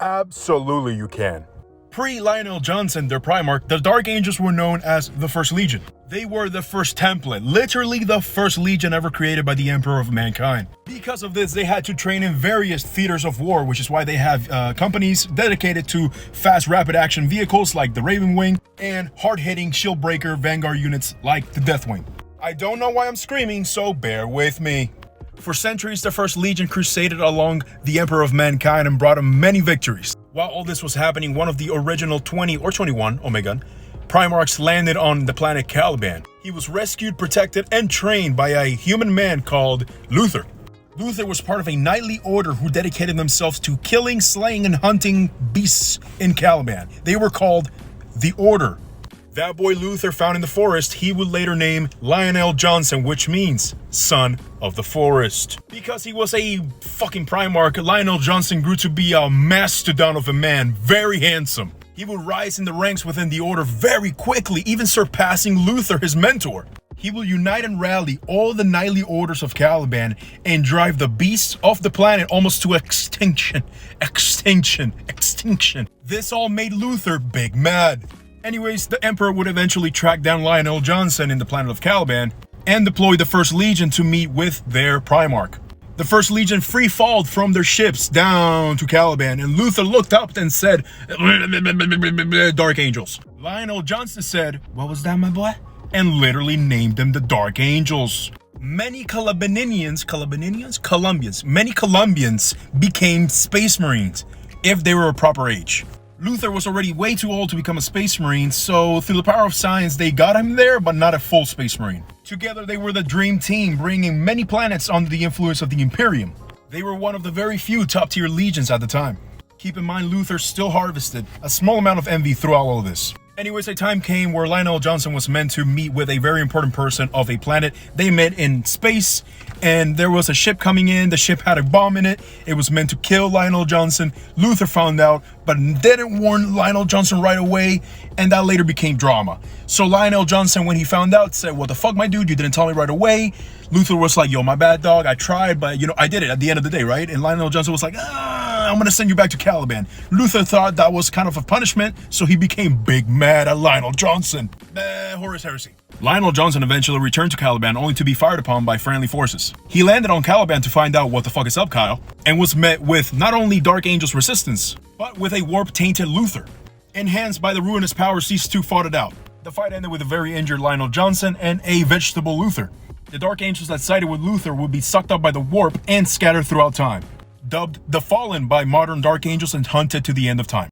Absolutely you can. Pre-Lionel Johnson, their Primarch, the Dark Angels were known as the First Legion. They were the first template, literally the first legion ever created by the Emperor of Mankind. Because of this, they had to train in various theaters of war, which is why they have companies dedicated to fast, rapid action vehicles like the Raven Wing and hard-hitting shield breaker vanguard units like the Deathwing. I don't know why I'm screaming, so bear with me. For centuries, the First Legion crusaded along the Emperor of Mankind and brought him many victories. While all this was happening, one of the original 20 or 21, oh my god, Primarchs landed on the planet Caliban. He was rescued, protected, and trained by a human man called Luther. Luther was part of a knightly order who dedicated themselves to killing, slaying, and hunting beasts in Caliban. They were called the Order. That boy Luther found in the forest, he would later name Lionel Johnson, which means son of the forest. Because he was a fucking Primarch, Lionel Johnson grew to be a mastodon of a man, very handsome. He would rise in the ranks within the order very quickly, even surpassing Luther, his mentor. He will unite and rally all the knightly orders of Caliban and drive the beasts of the planet almost to extinction. Extinction. This all made Luther big mad. Anyways, the Emperor would eventually track down Lionel Johnson in the planet of Caliban and deploy the First Legion to meet with their Primarch. The First Legion free-falled from their ships down to Caliban, and Luther looked up and said, Dark Angels. Lionel Johnson said, what was that, my boy? And literally named them the Dark Angels. Many Colombians became Space Marines if they were a proper age. Luther was already way too old to become a Space Marine, so through the power of science, they got him there, but not a full Space Marine. Together, they were the dream team, bringing many planets under the influence of the Imperium. They were one of the very few top-tier legions at the time. Keep in mind, Luther still harvested a small amount of envy throughout all of this. Anyways, a time came where Lionel Johnson was meant to meet with a very important person of a planet. They met in space, and there was a ship coming in. The ship had a bomb in it. It was meant to kill Lionel Johnson. Luther found out, but didn't warn Lionel Johnson right away, and that later became drama. So Lionel Johnson, when he found out, said, what the fuck, my dude, you didn't tell me right away. Luther was like, yo, my bad, dog, I tried, but, I did it at the end of the day, right? And Lionel Johnson was like, I'm gonna send you back to Caliban. Luther thought that was kind of a punishment, so he became big mad at Lionel Johnson. Horus Heresy. Lionel Johnson eventually returned to Caliban only to be fired upon by friendly forces. He landed on Caliban to find out what the fuck is up, Kyle, and was met with not only Dark Angel's resistance, but with a warp-tainted Luther. Enhanced by the ruinous powers, these two fought it out. The fight ended with a very injured Lionel Johnson and a vegetable Luther. The Dark Angels that sided with Luther would be sucked up by the warp and scattered throughout time. Dubbed the Fallen by modern Dark Angels and hunted to the end of time.